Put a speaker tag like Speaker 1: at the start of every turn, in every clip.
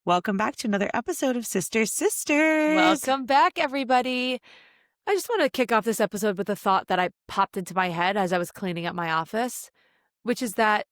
Speaker 1: Welcome back to another episode of Sisters Sisters.
Speaker 2: Welcome back, everybody. I just want to kick off this episode with a thought that I popped into my head as I was cleaning up my office, which is that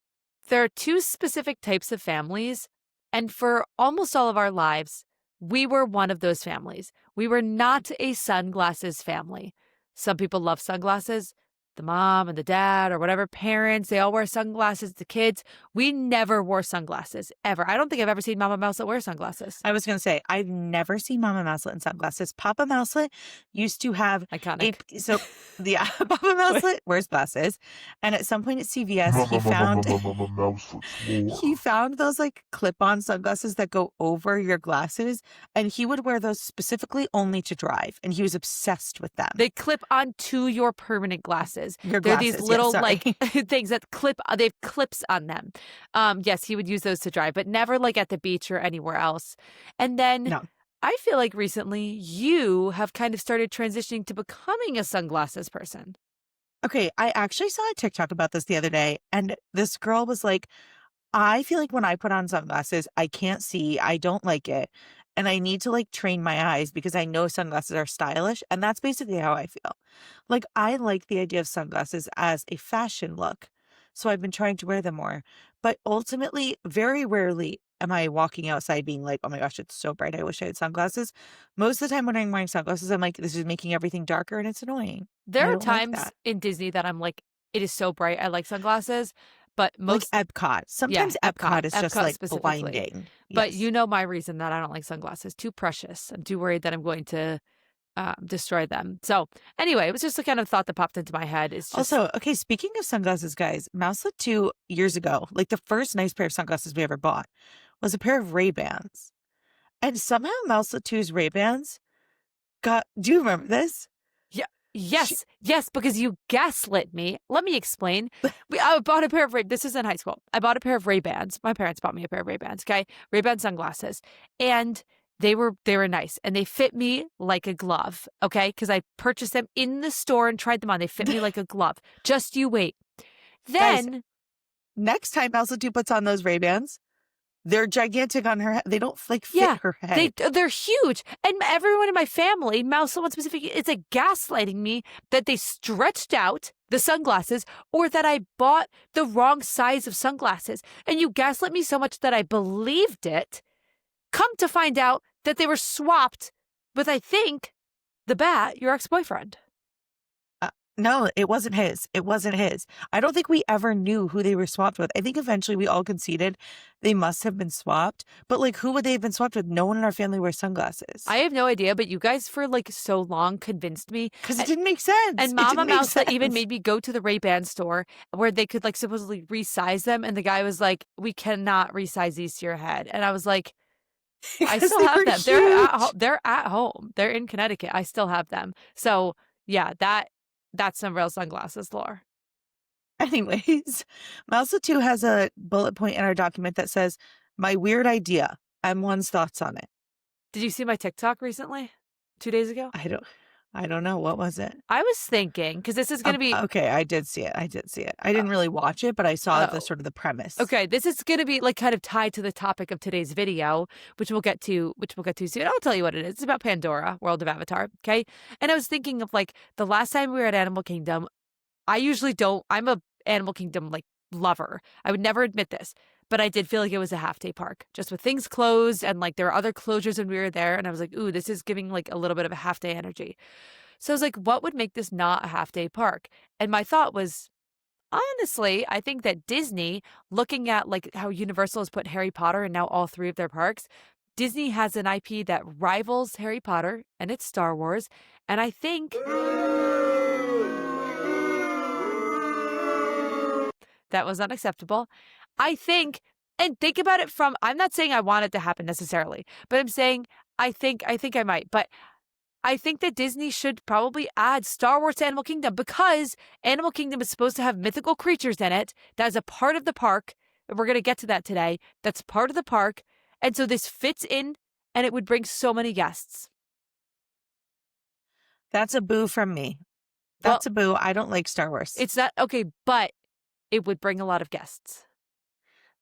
Speaker 2: there are two specific types of families, and for almost all of our lives, we were one of those families. We were not a sunglasses family. Some people love sunglasses. The mom and the dad or whatever parents, they all wear sunglasses. The kids, we never wore sunglasses, ever. I don't think I've ever seen Mama Mouselet wear sunglasses.
Speaker 1: I was going to say, I've never seen Mama Mouselet in sunglasses. Papa Mouselet used to have
Speaker 2: Iconic.
Speaker 1: Papa Mouselet wears glasses. And at some point at CVS, he found those like clip-on sunglasses that go over your glasses. And he would wear those specifically only to drive. And he was obsessed with them.
Speaker 2: They clip onto your permanent glasses.
Speaker 1: Your
Speaker 2: They're
Speaker 1: glasses,
Speaker 2: these little
Speaker 1: like
Speaker 2: things that clip. They have clips on them. Yes, he would use those to drive, but never like at the beach or anywhere else. And then
Speaker 1: no.
Speaker 2: I feel like recently you have kind of started transitioning to becoming a sunglasses person.
Speaker 1: Okay, I actually saw a TikTok about this the other day, and this girl was like, I feel like when I put on sunglasses, I can't see. I don't like it. And I need to like train my eyes because I know sunglasses are stylish. And that's basically how I feel. Like I like the idea of sunglasses as a fashion look. So I've been trying to wear them more. But ultimately, very rarely am I walking outside being like, oh my gosh, it's so bright. I wish I had sunglasses. Most of the time when I'm wearing sunglasses, I'm like, this is making everything darker and it's annoying.
Speaker 2: There are times in Disney that I'm like, it is so bright. I like sunglasses. But most
Speaker 1: like Epcot. Sometimes Epcot is just like blinding.
Speaker 2: But you know my reason that I don't like sunglasses. Too precious. I'm too worried that I'm going to destroy them. So anyway, it was just a kind of thought that popped into my head. It's just...
Speaker 1: Also, okay, speaking of sunglasses, guys, Mouselet 2 years ago, like the first nice pair of sunglasses we ever bought was a pair of Ray-Bans. And somehow Mouselet 2's Ray-Bans do you remember this?
Speaker 2: Yes, because you gaslit me. Let me explain. I bought a pair of this is in high school. I bought a pair of Ray-Bans. My parents bought me a pair of Ray-Bans, okay? Ray-Ban sunglasses. And they were nice and they fit me like a glove, okay? Because I purchased them in the store and tried them on. They fit me like a glove. Just you wait. Then
Speaker 1: guys, next time Mouselet 2 puts on those Ray-Bans, they're gigantic on her head. They don't like fit her head.
Speaker 2: They're huge. And everyone in my family, Mouselets one specifically, it's like gaslighting me that they stretched out the sunglasses or that I bought the wrong size of sunglasses. And you gaslit me so much that I believed it. Come to find out that they were swapped with, I think, your ex-boyfriend.
Speaker 1: No, it wasn't his. It wasn't his. I don't think we ever knew who they were swapped with. I think eventually we all conceded they must have been swapped. But like, who would they have been swapped with? No one in our family wears sunglasses.
Speaker 2: I have no idea, but you guys for like so long convinced me.
Speaker 1: Because it didn't make sense.
Speaker 2: And Mama Mouselet even made me go to the Ray-Ban store where they could like supposedly resize them. And the guy was like, we cannot resize these to your head. And I was like, I still have them. They're at home. They're in Connecticut. I still have them. So yeah, that's some real sunglasses lore.
Speaker 1: Anyways, Mouselet 2 has a bullet point in our document that says, my weird idea, M1's thoughts on it.
Speaker 2: Did you see my TikTok recently? 2 days ago?
Speaker 1: I don't know. What was it?
Speaker 2: I was thinking, because this is going to be...
Speaker 1: Okay, I did see it. I didn't really watch it, but I saw the sort of the premise.
Speaker 2: Okay, this is going to be like kind of tied to the topic of today's video, which we'll get to soon. I'll tell you what it is. It's about Pandora, World of Avatar, okay? And I was thinking of like the last time we were at Animal Kingdom, I'm a Animal Kingdom like lover. I would never admit this, but I did feel like it was a half-day park, just with things closed and like there were other closures when we were there. And I was like, ooh, this is giving like a little bit of a half-day energy. So I was like, what would make this not a half-day park? And my thought was, honestly, I think that Disney, looking at like how Universal has put Harry Potter in now all 3 of their parks, Disney has an IP that rivals Harry Potter and it's Star Wars. And I think that was unacceptable. I think, and think about it from, I'm not saying I want it to happen necessarily, but I'm saying I think I might. But I think that Disney should probably add Star Wars to Animal Kingdom because Animal Kingdom is supposed to have mythical creatures in it. That is a part of the park. And we're going to get to that today. That's part of the park. And so this fits in and it would bring so many guests.
Speaker 1: That's a boo from me. That's a boo. I don't like Star Wars.
Speaker 2: It's not, okay, but it would bring a lot of guests.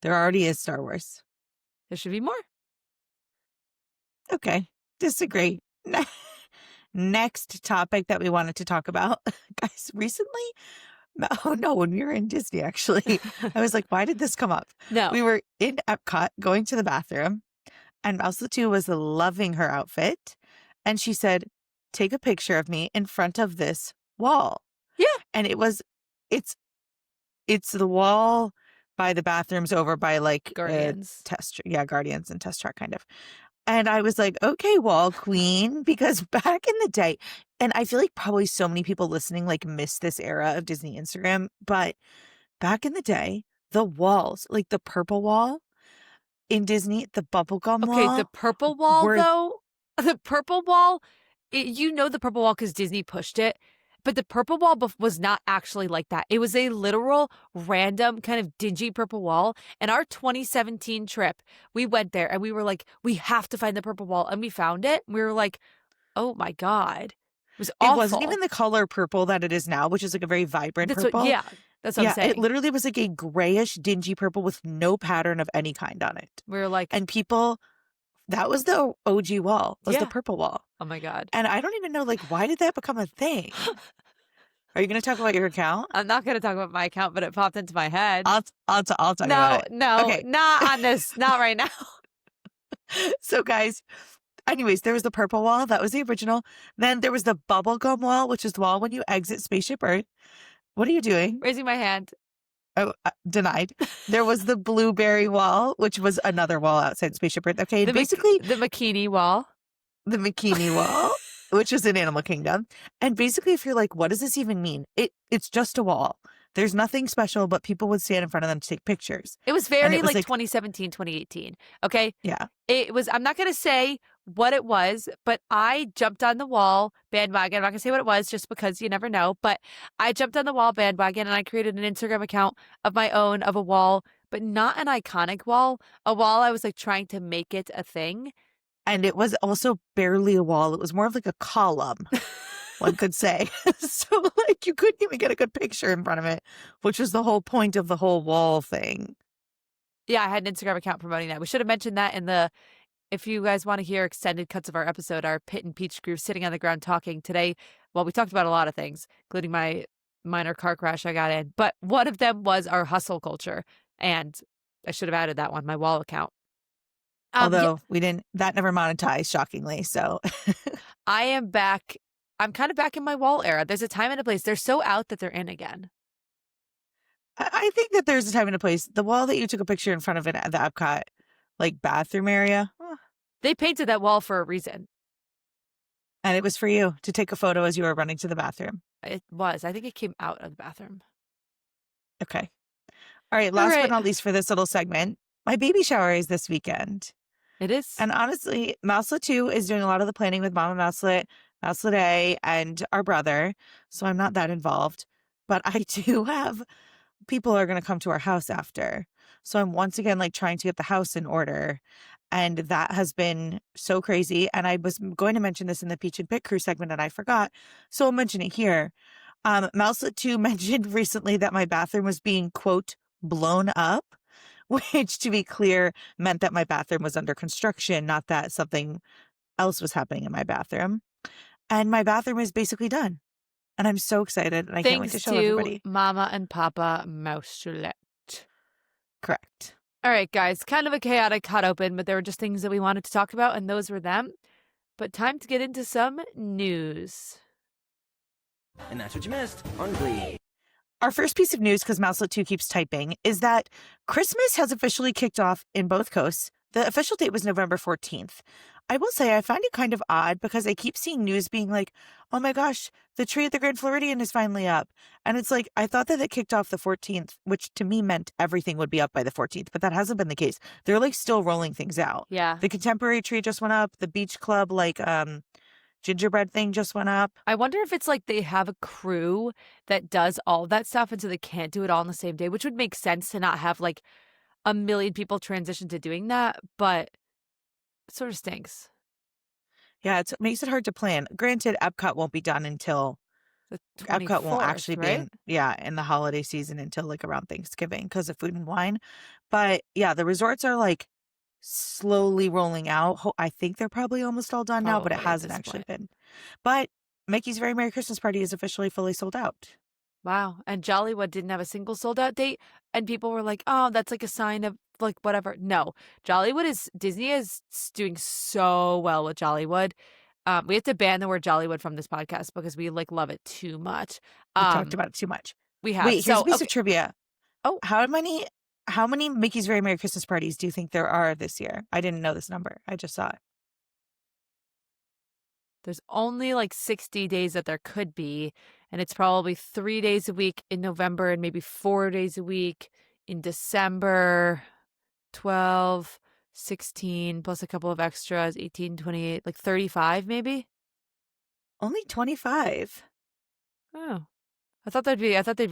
Speaker 1: There already is Star Wars.
Speaker 2: There should be more.
Speaker 1: Okay, disagree. Next topic that we wanted to talk about, guys, recently, oh no, when we were in Disney, actually, I was like, why did this come up?
Speaker 2: No.
Speaker 1: We were in Epcot going to the bathroom, and Mouse 2 was loving her outfit. And she said, take a picture of me in front of this wall.
Speaker 2: Yeah.
Speaker 1: And it's it's the wall by the bathrooms over by like
Speaker 2: Guardians.
Speaker 1: yeah, Guardians and Test Track kind of. And I was like, okay, wall queen, because back in the day, and I feel like probably so many people listening like miss this era of Disney Instagram, but back in the day, the walls, like the purple wall in Disney, the bubblegum
Speaker 2: Okay, the
Speaker 1: wall
Speaker 2: purple wall,
Speaker 1: were
Speaker 2: though, the purple wall, the purple wall because Disney pushed it, but the purple wall was not actually like that. It was a literal random kind of dingy purple wall. And our 2017 trip, we went there and we were like, we have to find the purple wall. And we found it. We were like, oh my God. It was
Speaker 1: it wasn't
Speaker 2: awful.
Speaker 1: even the color purple that it is now, which is like a very vibrant
Speaker 2: That's what,
Speaker 1: purple.
Speaker 2: yeah, that's what I'm
Speaker 1: Yeah, it
Speaker 2: saying.
Speaker 1: literally was like a grayish, dingy purple with no pattern of any kind on it.
Speaker 2: We were like,
Speaker 1: And people, that was the OG wall, was the
Speaker 2: yeah,
Speaker 1: purple wall.
Speaker 2: oh my God.
Speaker 1: And I don't even know, like, why did that become a thing? Are you going to talk about your account?
Speaker 2: I'm not going to talk about my account, but it popped into my head.
Speaker 1: I'll talk about
Speaker 2: No,
Speaker 1: it.
Speaker 2: no,
Speaker 1: Okay.
Speaker 2: not on this, not right now.
Speaker 1: So, guys, anyways, there was the purple wall. That was the original. Then there was the bubblegum wall, which is the wall when you exit Spaceship Earth. What are you doing?
Speaker 2: Raising my hand.
Speaker 1: Oh, denied. There was the blueberry wall, which was another wall outside Spaceship Earth. Okay, basically
Speaker 2: The bikini wall.
Speaker 1: the bikini wall, which is in Animal Kingdom. And basically, if you're like, what does this even mean? It's just a wall. There's nothing special, but people would stand in front of them to take pictures.
Speaker 2: It was
Speaker 1: And
Speaker 2: very
Speaker 1: it was
Speaker 2: like 2017, 2018. Okay.
Speaker 1: yeah.
Speaker 2: It was, I'm not going to say what it was, but I jumped on the wall bandwagon. I'm not going to say what it was just because you never know. But I jumped on the wall bandwagon and I created an Instagram account of my own of a wall, but not an iconic wall, a wall I was like trying to make it a thing.
Speaker 1: And it was also barely a wall. It was more of like a column, one could say. So, like, you couldn't even get a good picture in front of it, which was the whole point of the whole wall thing.
Speaker 2: Yeah, I had an Instagram account promoting that. We should have mentioned that in the, if you guys want to hear extended cuts of our episode, our Pit and Peach crew sitting on the ground talking today. Well, we talked about a lot of things, including my minor car crash I got in, but one of them was our hustle culture. And I should have added that one, my wall account.
Speaker 1: Although we didn't, that never monetized, shockingly. So
Speaker 2: I am back. I'm kind of back in my wall era. There's a time and a place. They're so out that they're in again.
Speaker 1: I think that there's a time and a place. The wall that you took a picture in front of it at the Epcot, like bathroom area,
Speaker 2: They painted that wall for a reason.
Speaker 1: and it was for you to take a photo as you were running to the bathroom.
Speaker 2: It was. I think it came out of the bathroom.
Speaker 1: Okay. All right. Last but not least for this little segment, my baby shower is this weekend.
Speaker 2: It is.
Speaker 1: And honestly, Mouselet 2 is doing a lot of the planning with Mama Mouselet, Mouselet A, and our brother. So I'm not that involved. But I do have people are going to come to our house after. So I'm once again like trying to get the house in order. And that has been so crazy. And I was going to mention this in the Peach and Pit Crew segment and I forgot. So I'll mention it here. Mouselet 2 mentioned recently that my bathroom was being, quote, blown up, which to be clear meant that my bathroom was under construction, not that something else was happening in my bathroom. And my bathroom is basically done. And I'm so excited and I can't wait to show everybody.
Speaker 2: Mama and Papa Mouselet.
Speaker 1: Correct.
Speaker 2: All right, guys, kind of a chaotic hot open, but there were just things that we wanted to talk about, and those were them. But time to get into some news.
Speaker 3: And that's what you missed on Glee.
Speaker 1: Our first piece of news, because Mouselet 2 keeps typing, is that Christmas has officially kicked off in both coasts. The official date was November 14th. I will say I find it kind of odd because I keep seeing news being like, oh my gosh, the tree at the Grand Floridian is finally up. And it's like, I thought that it kicked off the 14th, which to me meant everything would be up by the 14th, but that hasn't been the case. They're like still rolling things out.
Speaker 2: Yeah.
Speaker 1: The contemporary tree just went up. The beach club, like, gingerbread thing just went up.
Speaker 2: I wonder if it's like they have a crew that does all that stuff and so they can't do it all on the same day, which would make sense to not have like a million people transition to doing that, but it sort of stinks.
Speaker 1: Yeah, it makes it hard to plan. Granted, Epcot won't be done until
Speaker 2: The
Speaker 1: Epcot won't
Speaker 2: 24th,
Speaker 1: actually be
Speaker 2: right?
Speaker 1: in the holiday season until like around Thanksgiving because of Food and Wine. But yeah, the resorts are like slowly rolling out. I think they're probably almost all done now, but it
Speaker 2: Probably at
Speaker 1: hasn't
Speaker 2: this
Speaker 1: actually
Speaker 2: point.
Speaker 1: been. But Mickey's Very Merry Christmas Party is officially fully sold out.
Speaker 2: Wow. And Jollywood didn't have a single sold out date. And people were like, oh, that's like a sign of like whatever. No, Disney is doing so well with Jollywood. We have to ban the word Jollywood from this podcast because we like love it too much.
Speaker 1: We've talked
Speaker 2: Um,
Speaker 1: about it too much.
Speaker 2: we have.
Speaker 1: Wait, here's a
Speaker 2: So,
Speaker 1: piece of
Speaker 2: okay.
Speaker 1: trivia.
Speaker 2: Oh,
Speaker 1: How many Mickey's Very Merry Christmas Parties do you think there are this year? I didn't know this number. I just saw it.
Speaker 2: there's only like 60 days that there could be. And it's probably 3 days a week in November and maybe 4 days a week in December. 12, 16, plus a couple of extras, 18, 28, like 35 maybe?
Speaker 1: Only 25.
Speaker 2: Oh. I thought they'd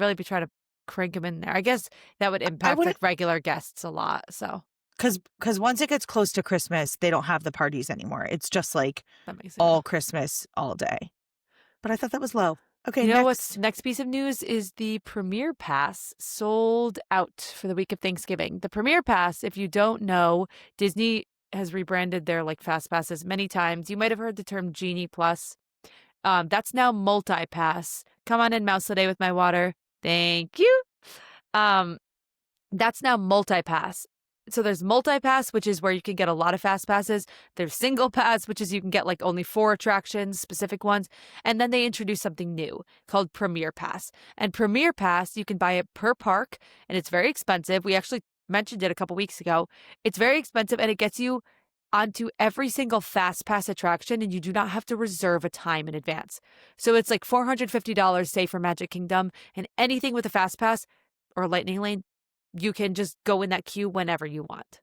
Speaker 2: really be trying to crank them in there. I guess that would
Speaker 1: I
Speaker 2: impact
Speaker 1: wouldn't,
Speaker 2: like regular guests a lot. So
Speaker 1: because once it gets close to Christmas, they don't have the parties anymore. It's just like
Speaker 2: that makes sense.
Speaker 1: all Christmas all day. But I thought that was low. Okay,
Speaker 2: You know what's
Speaker 1: next.
Speaker 2: next piece of news is the Premier Pass sold out for the week of Thanksgiving. The Premier Pass, if you don't know, Disney has rebranded their like fast passes many times. You might have heard the term Genie Plus. That's now multi pass. Come on in, Mouselets with my water. Thank you. Um, that's now multi pass. So there's multi pass, which is where you can get a lot of fast passes. There's single pass, which is you can get like only 4 attractions, specific ones. And then they introduced something new called Premier Pass. And Premier Pass, you can buy it per park, and it's very expensive. We actually mentioned it a couple weeks ago. It's very expensive, and it gets you onto every single fast pass attraction, and you do not have to reserve a time in advance. So it's like $450, say, for Magic Kingdom, and anything with a fast pass or lightning lane, you can just go in that queue whenever you want.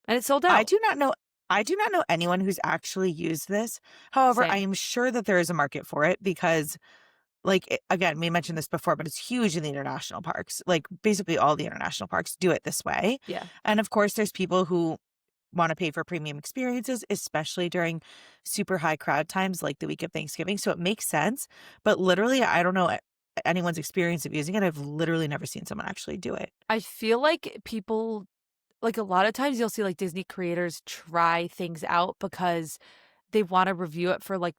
Speaker 2: And it's sold
Speaker 1: I
Speaker 2: out.
Speaker 1: do not know. I do not know anyone who's actually used this. However, I
Speaker 2: Same.
Speaker 1: am sure that there is a market for it because, like, again, we mentioned this before, but it's huge in the international parks. Like, basically all the international parks do it this way.
Speaker 2: Yeah.
Speaker 1: And of course, there's people who want to pay for premium experiences, especially during super high crowd times like the week of Thanksgiving. So it makes sense. But literally, I don't know anyone's experience of using it. I've literally never seen someone actually do it.
Speaker 2: I feel like people, like a lot of times you'll see like Disney creators try things out because they want to review it for like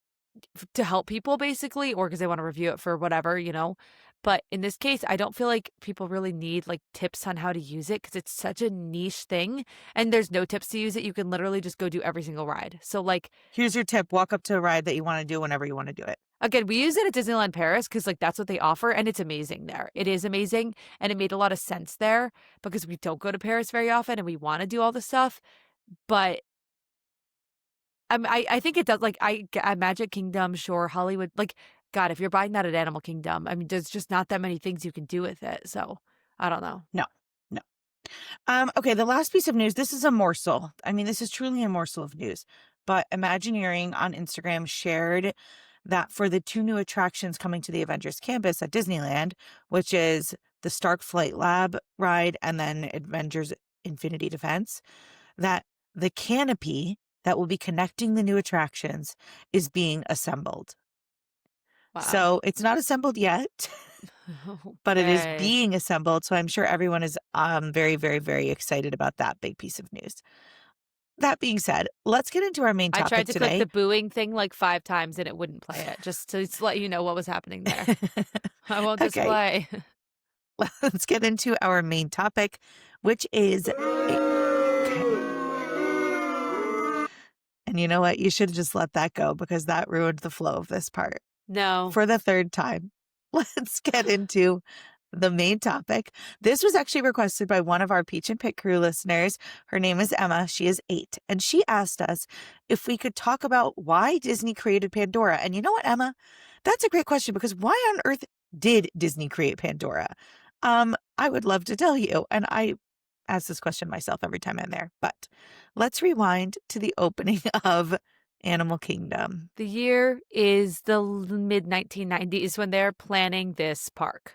Speaker 2: to help people basically, or because they want to review it for whatever, you know. But in this case, I don't feel like people really need like tips on how to use it because it's such a niche thing and there's no tips to use it. You can literally just go do every single ride. So like,
Speaker 1: Here's your tip: walk up to a ride that you want to do whenever you want to do it.
Speaker 2: again, we use it at Disneyland Paris because like that's what they offer and it's amazing there. It is amazing and it made a lot of sense there because we don't go to Paris very often and we want to do all this stuff. But I think it does. Like at Magic Kingdom, sure, Hollywood. Like God, if you're buying that at Animal Kingdom, I mean, there's just not that many things you can do with it. So I don't know.
Speaker 1: No, no. Okay, the last piece of news. This is a morsel. I mean, this is truly a morsel of news. But Imagineering on Instagram shared that for the 2 new attractions coming to the Avengers campus at Disneyland, which is the Stark Flight Lab ride and then Avengers Infinity Defense, that the canopy that will be connecting the new attractions is being assembled.
Speaker 2: Wow.
Speaker 1: So it's not assembled yet, but it is
Speaker 2: Okay.
Speaker 1: being assembled. So I'm sure everyone is very, very, very excited about that big piece of news. That being said, let's get into our main
Speaker 2: I
Speaker 1: topic
Speaker 2: tried to
Speaker 1: today.
Speaker 2: click the booing thing like 5 times and it wouldn't play it, just to let you know what was happening there. I won't
Speaker 1: Okay,
Speaker 2: display.
Speaker 1: let's get into our main topic, which is and you know what? You should have just let that go because that ruined the flow of this part.
Speaker 2: No.
Speaker 1: For the 3rd time, let's get into the main topic. This was actually requested by one of our Peach and Pit crew listeners. Her name is Emma. She is 8. And she asked us if we could talk about why Disney created Pandora. And you know what, Emma? That's a great question because why on earth did Disney create Pandora? I would love to tell you. And I ask this question myself every time I'm there. But let's rewind to the opening of Animal Kingdom.
Speaker 2: The year is the mid 1990s when they're planning this park.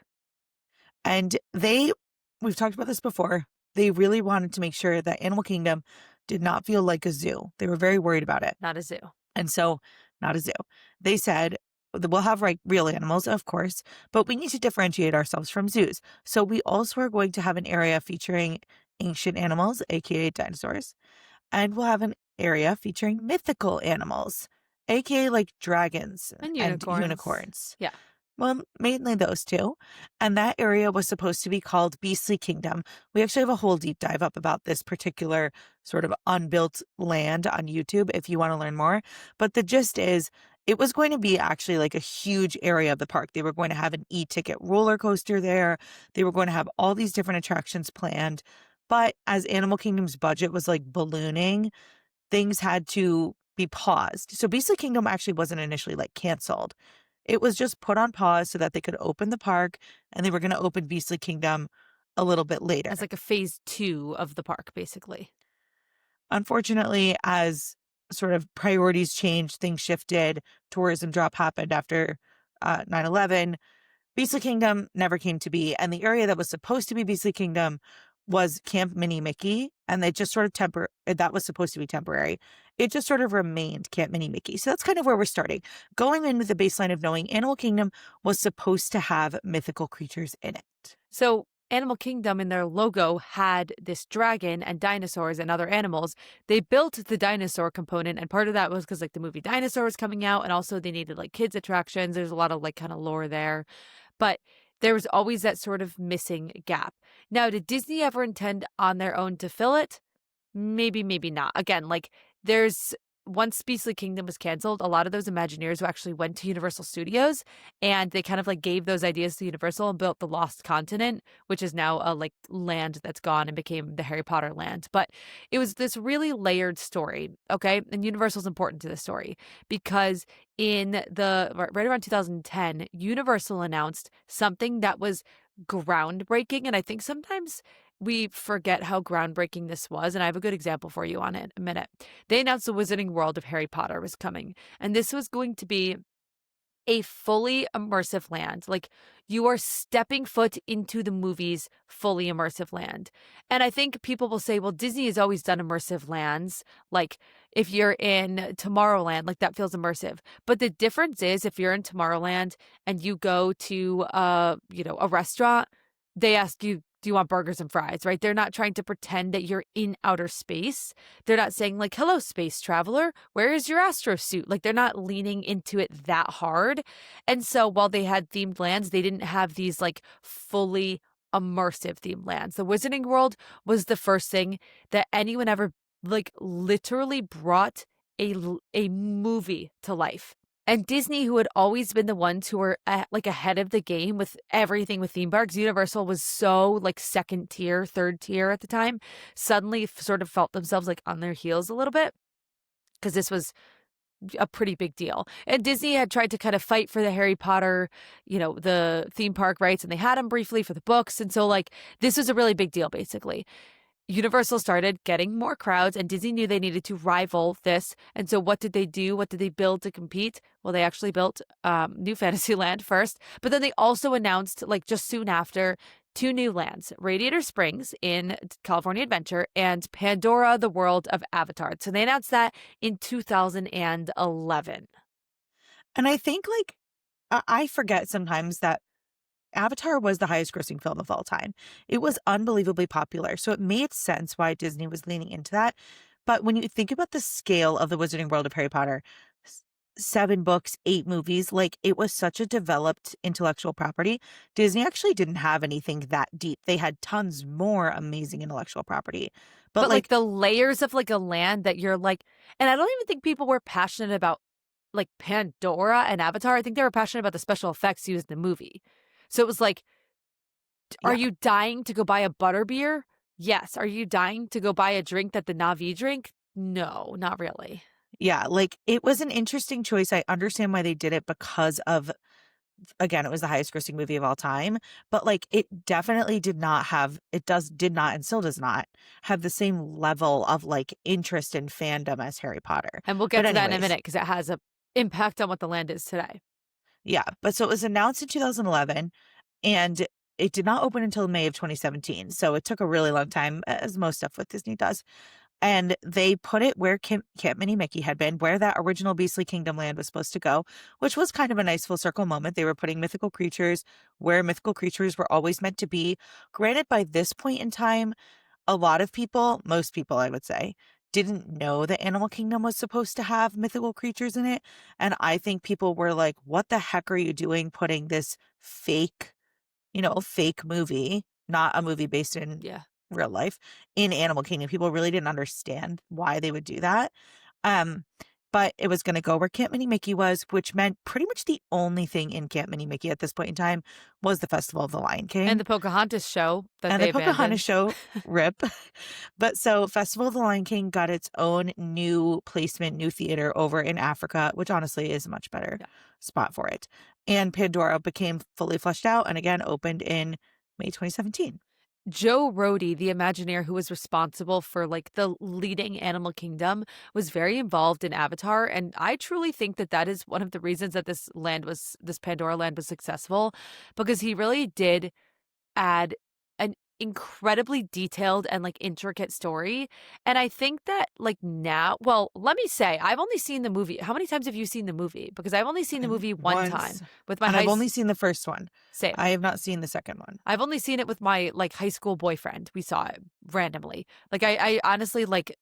Speaker 1: And we've talked about this before, they really wanted to make sure that Animal Kingdom did not feel like a zoo. They were very worried about it.
Speaker 2: Not a zoo.
Speaker 1: And so, not a zoo. They said, we'll have real animals, of course, but we need to differentiate ourselves from zoos. So we also are going to have an area featuring ancient animals, aka dinosaurs, And we'll have an area featuring mythical animals, aka like dragons
Speaker 2: And
Speaker 1: and
Speaker 2: unicorns.
Speaker 1: unicorns.
Speaker 2: Yeah.
Speaker 1: Well, mainly those two. And that area was supposed to be called Beastly Kingdom. We actually have a whole deep dive up about this particular sort of unbuilt land on YouTube if you want to learn more. But the gist is, it was going to be actually like a huge area of the park. They were going to have an e-ticket roller coaster there. They were going to have all these different attractions planned. But as Animal Kingdom's budget was like ballooning, things had to be paused. So Beastly Kingdom actually wasn't initially like canceled. It was just put on pause so that they could open the park, and they were going to open Beastly Kingdom a little bit later.
Speaker 2: As like a phase 2 of the park, basically.
Speaker 1: Unfortunately, as sort of priorities changed, things shifted, tourism drop happened after 9/11. Beastly Kingdom never came to be, and the area that was supposed to be Beastly Kingdom was Camp Mini Mickey, and they just sort of that was supposed to be temporary. It just sort of remained Camp Mini Mickey. So that's kind of where we're starting. Going in with the baseline of knowing Animal Kingdom was supposed to have mythical creatures in it.
Speaker 2: So Animal Kingdom in their logo had this dragon and dinosaurs and other animals. They built the dinosaur component, and part of that was because like the movie Dinosaur was coming out, and also they needed like kids attractions. There's a lot of like kind of lore there. But there was always that sort of missing gap. Now, did Disney ever intend on their own to fill it? Maybe, maybe not. Again, like there's once Beastly Kingdom was canceled, a lot of those Imagineers who actually went to Universal Studios and they kind of like gave those ideas to Universal and built the Lost Continent, which is now a like land that's gone and became the Harry Potter land. But it was this really layered story, okay? And Universal's important to the story because in the right around 2010, Universal announced something that was groundbreaking, and I think sometimes we forget how groundbreaking this was, and I have a good example for you on it in a minute. They announced the Wizarding World of Harry Potter was coming, and this was going to be a fully immersive land. Like you are stepping foot into the movie's fully immersive land. And I think people will say, well, Disney has always done immersive lands. Like if you're in Tomorrowland, like that feels immersive. But the difference is if you're in Tomorrowland and you go to a restaurant, they ask you, do you want burgers and fries, right? They're not trying to pretend that you're in outer space. They're not saying like, hello, space traveler, where is your astro suit? Like they're not leaning into it that hard. And so while they had themed lands, they didn't have these like fully immersive themed lands. The Wizarding World was the first thing that anyone ever like literally brought a movie to life. And Disney, who had always been the ones who were like ahead of the game with everything with theme parks, Universal was so like second tier, third tier at the time, suddenly sort of felt themselves like on their heels a little bit because this was a pretty big deal. And Disney had tried to kind of fight for the Harry Potter, the theme park rights, and they had them briefly for the books. And so like this was a really big deal, basically. Universal started getting more crowds, and Disney knew they needed to rival this. And so what did they do? What did they build to compete? Well, they actually built New Fantasyland first, but then they also announced, like just soon after, two new lands, Radiator Springs in California Adventure and Pandora, the world of Avatar. So they announced that in 2011.
Speaker 1: And I think like I forget sometimes that Avatar was the highest grossing film of all time. It was unbelievably popular. So it made sense why Disney was leaning into that. But when you think about the scale of the Wizarding World of Harry Potter, 7 books, 8 movies, like it was such a developed intellectual property. Disney actually didn't have anything that deep. They had tons more amazing intellectual property. But
Speaker 2: Like
Speaker 1: like,
Speaker 2: the layers of like a land that you're like, and I don't even think people were passionate about like Pandora and Avatar. I think they were passionate about the special effects used in the movie. So it was like, are
Speaker 1: yeah,
Speaker 2: you dying to go buy a butterbeer? Yes. Are you dying to go buy a drink that the Na'vi drink? No, not really.
Speaker 1: yeah, like it was an interesting choice. I understand why they did it because of, again, it was the highest grossing movie of all time, but like it definitely did not and still does not have the same level of like interest and fandom as Harry Potter.
Speaker 2: And we'll get
Speaker 1: But
Speaker 2: to that in a
Speaker 1: anyways,
Speaker 2: minute because it has a impact on what the land is today.
Speaker 1: yeah, but so it was announced in 2011 and it did not open until May of 2017. So it took a really long time, as most stuff with Disney does. And they put it where Camp Mini Mickey had been, where that original Beastly Kingdom land was supposed to go, which was kind of a nice full circle moment. They were putting mythical creatures where mythical creatures were always meant to be. Granted, by this point in time, a lot of people, most people, I would say, didn't know that Animal Kingdom was supposed to have mythical creatures in it. And I think people were like, what the heck are you doing putting this fake, fake movie, not a movie based in
Speaker 2: Yeah.
Speaker 1: real life, in Animal Kingdom? People really didn't understand why they would do that. Um, but it was going to go where Camp Mini Mickey was, which meant pretty much the only thing in Camp Mini Mickey at this point in time was the Festival of the Lion
Speaker 2: And
Speaker 1: King
Speaker 2: the Pocahontas show that
Speaker 1: and the
Speaker 2: they
Speaker 1: Pocahontas
Speaker 2: abandoned.
Speaker 1: show, rip. But so Festival of the Lion King got its own new placement, new theater over in Africa, which honestly is a much better
Speaker 2: Yeah.
Speaker 1: spot for it. And Pandora became fully fleshed out and again opened in May 2017.
Speaker 2: Joe Rohde, the Imagineer who was responsible for like the leading Animal Kingdom, was very involved in Avatar. And I truly think that that is one of the reasons that this Pandora land was successful, because he really did add an incredibly detailed and like intricate story. And I think that like now, well, let me say, I've only seen the movie. How many times have you seen the movie? Because I've only seen the movie one time
Speaker 1: Once,
Speaker 2: with my
Speaker 1: and I've only seen the first one.
Speaker 2: same.
Speaker 1: I have not seen the second one.
Speaker 2: I've only seen it with my like high school boyfriend. We saw it randomly. Like I honestly like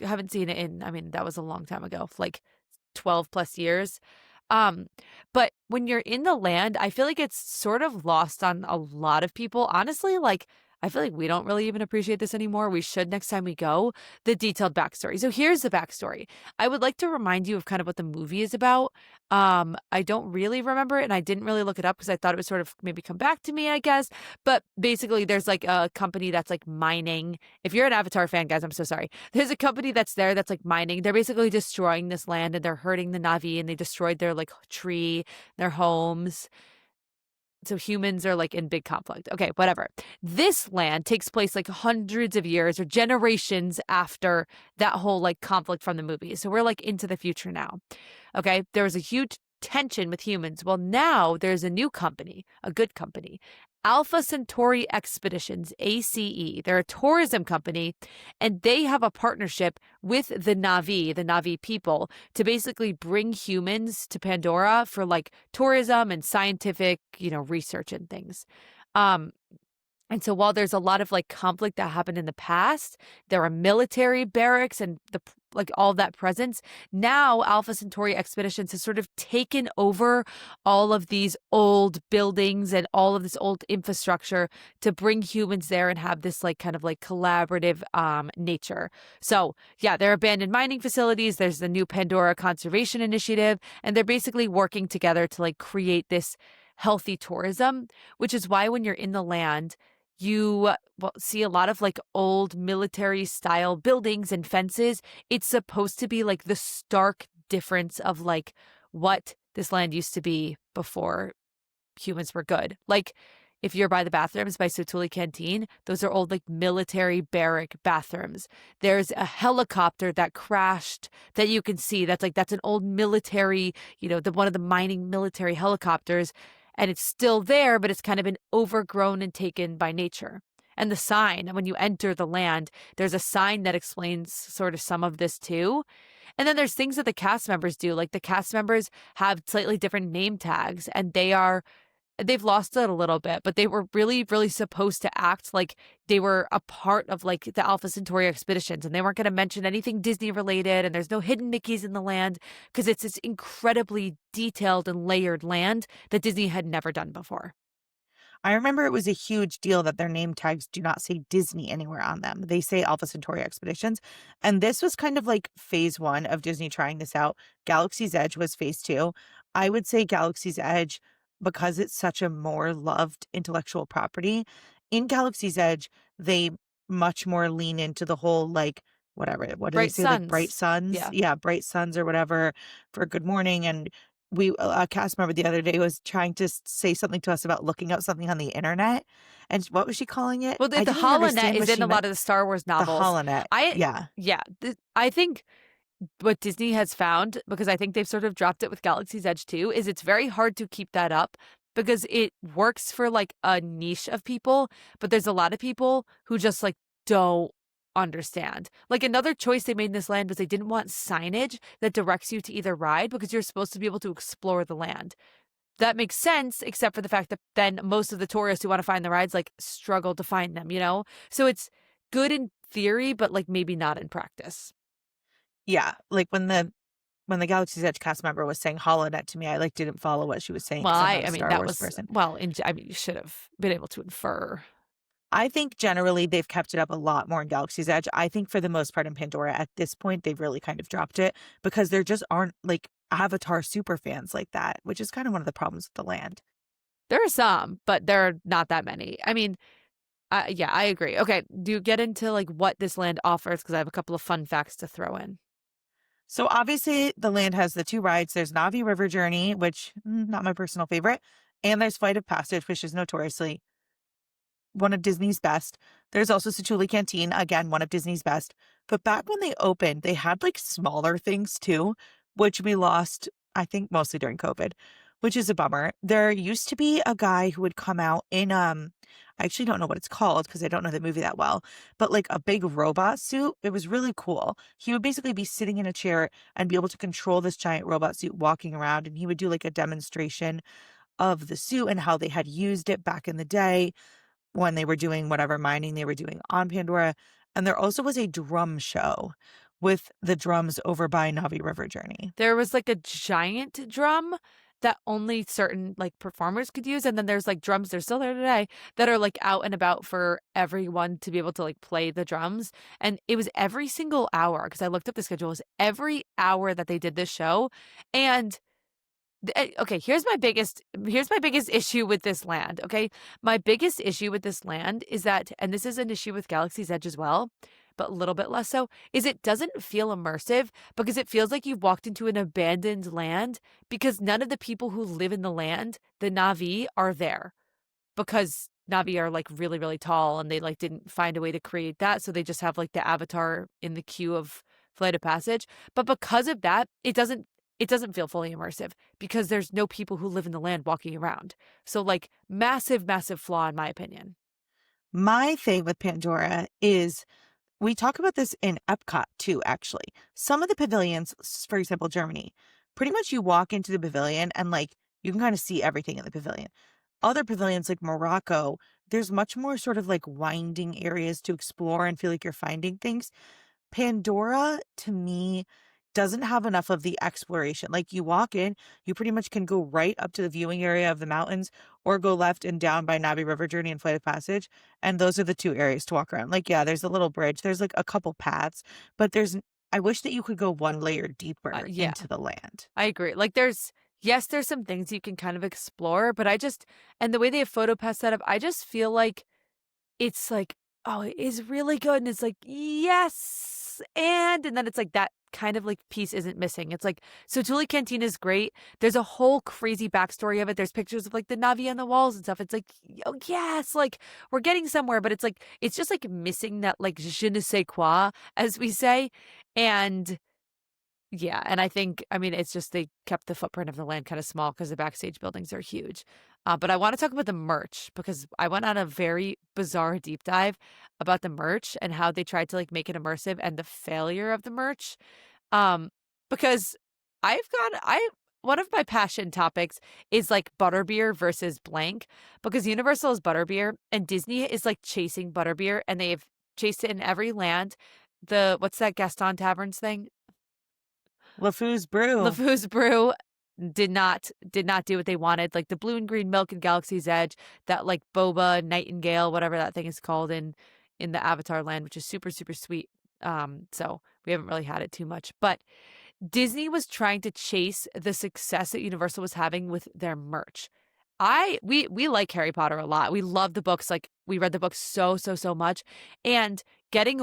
Speaker 2: haven't seen it in, I mean, that was a long time ago, like 12 plus years. Um, but when you're in the land, I feel like it's sort of lost on a lot of people. Honestly, like I feel like we don't really even appreciate this anymore. We should next time we go, the detailed backstory. So here's the backstory. I would like to remind you of kind of what the movie is about. I don't really remember it and I didn't really look it up because I thought it would sort of maybe come back to me, I guess. But basically there's like a company that's like mining. If you're an Avatar fan, guys, I'm so sorry. There's a company that's there that's like mining. They're basically destroying this land and they're hurting the Na'vi and they destroyed their like tree, their homes. So humans are like in big conflict. Okay, whatever. This land takes place like hundreds of years or generations after that whole like conflict from the movie. So we're like into the future now. Okay, there was a huge tension with humans. Well, now there's a new company, a good company, Alpha Centauri Expeditions, ACE. They're a tourism company, and they have a partnership with the Na'vi people, to basically bring humans to Pandora for like tourism and scientific, research and things. Um, and so while there's a lot of like conflict that happened in the past, there are military barracks and like all that presence. Now Alpha Centauri Expeditions has sort of taken over all of these old buildings and all of this old infrastructure to bring humans there and have this like kind of like collaborative nature. So yeah, there are abandoned mining facilities. There's the new Pandora Conservation Initiative, and they're basically working together to like create this healthy tourism, which is why when you're in the land, you see a lot of like old military style buildings and fences. It's supposed to be like the stark difference of like what this land used to be before humans were good. Like if you're by the bathrooms by Sotuli Canteen, those are old like military barrack bathrooms. There's a helicopter that crashed that you can see. That's an old military, one of the mining military helicopters. And it's still there, but it's kind of been overgrown and taken by nature. And the sign, when you enter the land, there's a sign that explains sort of some of this too. And then there's things that the cast members do. Like the cast members have slightly different name tags, and they've lost it a little bit, but they were really, really supposed to act like they were a part of like the Alpha Centauri Expeditions, and they weren't going to mention anything Disney related, and there's no hidden Mickeys in the land because it's this incredibly detailed and layered land that Disney had never done before.
Speaker 1: I remember it was a huge deal that their name tags do not say Disney anywhere on them. They say Alpha Centauri Expeditions. And this was kind of like phase one of Disney trying this out. Galaxy's Edge was phase two. I would say Galaxy's Edge, because it's such a more loved intellectual property, in Galaxy's Edge, they much more lean into the whole like, whatever, what do they
Speaker 2: Bright
Speaker 1: say? Like bright
Speaker 2: suns.
Speaker 1: suns?
Speaker 2: Yeah.
Speaker 1: Yeah, bright suns or whatever for Good Morning. And a cast member the other day was trying to say something to us about looking up something on the internet. And what was she calling it?
Speaker 2: Well,
Speaker 1: I
Speaker 2: the
Speaker 1: didn't even
Speaker 2: HoloNet
Speaker 1: understand
Speaker 2: is
Speaker 1: what
Speaker 2: in
Speaker 1: she
Speaker 2: a
Speaker 1: meant.
Speaker 2: lot of the Star Wars
Speaker 1: The
Speaker 2: novels.
Speaker 1: HoloNet. Yeah.
Speaker 2: Yeah. I think what Disney has found, because I think they've sort of dropped it with Galaxy's Edge too, is it's very hard to keep that up because it works for like a niche of people, but there's a lot of people who just like don't understand. Like another choice they made in this land was they didn't want signage that directs you to either ride because you're supposed to be able to explore the land. That makes sense, except for the fact that then most of the tourists who want to find the rides like struggle to find them, So it's good in theory, but like maybe not in practice.
Speaker 1: Yeah, like, when the Galaxy's Edge cast member was saying HoloNet to me, I, like, didn't follow what she was saying
Speaker 2: Well,
Speaker 1: 'cause I'm not a
Speaker 2: I mean,
Speaker 1: Star
Speaker 2: that
Speaker 1: Wars
Speaker 2: was
Speaker 1: person.
Speaker 2: well, I mean, you should have been able to infer.
Speaker 1: I think generally they've kept it up a lot more in Galaxy's Edge. I think for the most part in Pandora at this point, they've really kind of dropped it because there just aren't, like, Avatar super fans like that, which is kind of one of the problems with the land.
Speaker 2: There are some, but there are not that many. I mean, yeah, I agree. Okay, do you get into, like, what this land offers? Because I have a couple of fun facts to throw in.
Speaker 1: So obviously the land has the 2 rides. There's Na'vi River Journey, which, not my personal favorite, and there's Flight of Passage, which is notoriously one of Disney's best. There's also Satuli Canteen, again, one of Disney's best. But back when they opened, they had like smaller things too, which we lost, I think, mostly during COVID, which is a bummer. There used to be a guy who would come out in I actually don't know what it's called because I don't know the movie that well, but like a big robot suit. It was really cool. He would basically be sitting in a chair and be able to control this giant robot suit walking around, and he would do like a demonstration of the suit and how they had used it back in the day when they were doing whatever mining they were doing on Pandora. And there also was a drum show with the drums over by Navi River Journey.
Speaker 2: There was, like, a giant drum that only certain, like, performers could use, and then there's, like, drums, they're still there today, that are, like, out and about for everyone to be able to, like, play the drums, and it was every single hour, because I looked up the schedule, it was every hour that they did this show, and okay, here's my biggest issue with this land, okay? My biggest issue with this land is that, and this is an issue with Galaxy's Edge as well, but a little bit less so, is it doesn't feel immersive because it feels like you've walked into an abandoned land because none of the people who live in the land, the Na'vi, are there because Na'vi are like really, really tall and they like didn't find a way to create that. So they just have like the avatar in the queue of Flight of Passage. But because of that, it doesn't feel fully immersive because there's no people who live in the land walking around. So like massive, massive flaw in my opinion.
Speaker 1: My thing with Pandora is we talk about this in Epcot too, actually. Some of the pavilions, for example, Germany, pretty much you walk into the pavilion and like you can kind of see everything in the pavilion. Other pavilions like Morocco, there's much more sort of like winding areas to explore and feel like you're finding things. Pandora, to me, doesn't have enough of the exploration. Like you walk in, you pretty much can go right up to the viewing area of the mountains or go left and down by Navi River Journey and Flight of Passage. And those are the 2 areas to walk around. Like, yeah, there's a little bridge, there's like a couple paths, but I wish that you could go one layer deeper
Speaker 2: Yeah,
Speaker 1: into the land.
Speaker 2: I agree. Like yes, there's some things you can kind of explore, but and the way they have PhotoPass set up, I just feel like it's like, "Oh, it is really good," and it's like, "Yes, and then it's like that kind of, like, piece isn't missing. It's like, so Tuli Canteen is great. There's a whole crazy backstory of it. There's pictures of, like, the Na'vi on the walls and stuff. It's like, "Oh, yes," like, we're getting somewhere, but it's like it's just, like, missing that, like, je ne sais quoi, as we say, and yeah, and I mean, it's just they kept the footprint of the land kind of small because the backstage buildings are huge. But I want to talk about the merch because I went on a very bizarre deep dive about the merch and how they tried to like make it immersive and the failure of the merch. Um, because I one of my passion topics is like butterbeer versus blank because Universal is butterbeer and Disney is like chasing butterbeer and they've chased it in every land. What's that Gaston Taverns thing?
Speaker 1: LeFou's Brew.
Speaker 2: LeFou's Brew did not do what they wanted. Like the blue and green milk in Galaxy's Edge, that like boba nightingale, whatever that thing is called in the Avatar land, which is super super sweet. So we haven't really had it too much, but Disney was trying to chase the success that Universal was having with their merch. We like Harry Potter a lot. We love the books. Like we read the books so much, and getting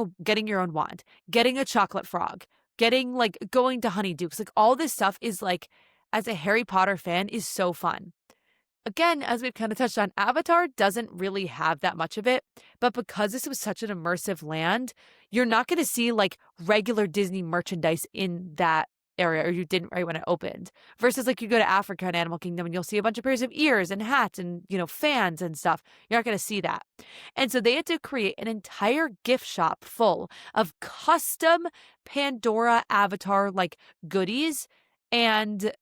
Speaker 2: your own wand, getting a chocolate frog, getting like going to Honeydukes, like all this stuff is like, as a Harry Potter fan, is so fun. Again, as we've kind of touched on, Avatar doesn't really have that much of it, but because this was such an immersive land, you're not going to see like regular Disney merchandise in that area, or you didn't right when it opened. Versus like you go to Africa and Animal Kingdom and you'll see a bunch of pairs of ears and hats and, fans and stuff. You're not going to see that. And so they had to create an entire gift shop full of custom Pandora Avatar like goodies. And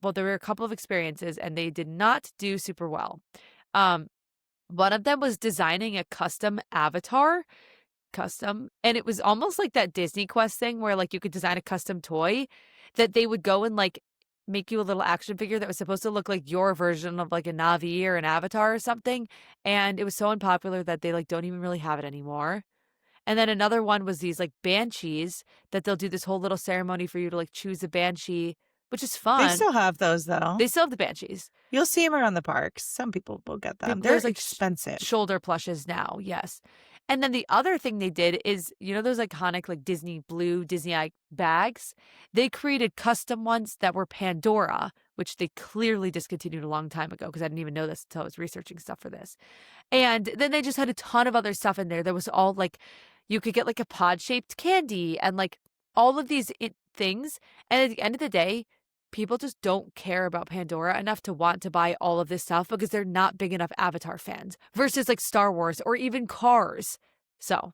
Speaker 2: well, there were a couple of experiences and they did not do super well. Um, One of them was designing a custom avatar custom, and it was almost like that Disney Quest thing where, like, you could design a custom toy that they would go and, like, make you a little action figure that was supposed to look like your version of, like, a Na'vi or an Avatar or something, and it was so unpopular that they, like, don't even really have it anymore. And then another one was these, like, banshees that they'll do this whole little ceremony for you to, like, choose a banshee, which is
Speaker 1: They
Speaker 2: fun.
Speaker 1: still have those, though.
Speaker 2: They still have the banshees.
Speaker 1: You'll see them around the parks. Some people will get them. They're
Speaker 2: There's, like,
Speaker 1: expensive.
Speaker 2: shoulder plushes now, yes. And then the other thing they did is, you know those iconic, like, Disney blue, Disney Eye bags? They created custom ones that were Pandora, which they clearly discontinued a long time ago because I didn't even know this until I was researching stuff for this. And then they just had a ton of other stuff in there that was all, like, you could get, like, a pod-shaped candy and, like, all of these things, and at the end of the day, people just don't care about Pandora enough to want to buy all of this stuff because they're not big enough Avatar fans versus, like, Star Wars or even Cars. So,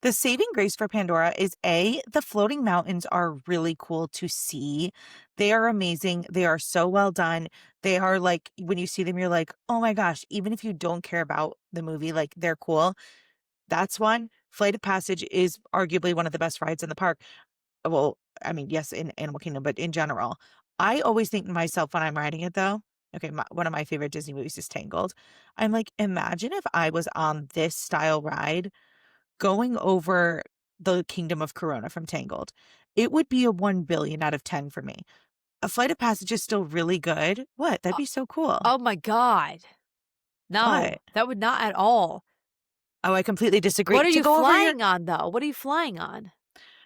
Speaker 1: The saving grace for Pandora is the floating mountains are really cool to see. They are amazing. They are so well done. They are like, when you see them, you're like, oh my gosh, even if you don't care about the movie, like they're cool. That's one. Flight of Passage is arguably one of the best rides in the park. Well, I mean, yes, in Animal Kingdom, but in general. I always think to myself when I'm riding it though, okay, one of my favorite Disney movies is Tangled. I'm like, imagine if I was on this style ride going over the Kingdom of Corona from Tangled. It would be a 1 billion out of 10 for me. A Flight of Passage is still really good. What? That'd
Speaker 2: oh,
Speaker 1: be so cool.
Speaker 2: oh my God. No,
Speaker 1: What?
Speaker 2: that would not at all.
Speaker 1: Oh, I completely disagree.
Speaker 2: What are
Speaker 1: To
Speaker 2: you
Speaker 1: go over your
Speaker 2: flying on, though? What are you flying on?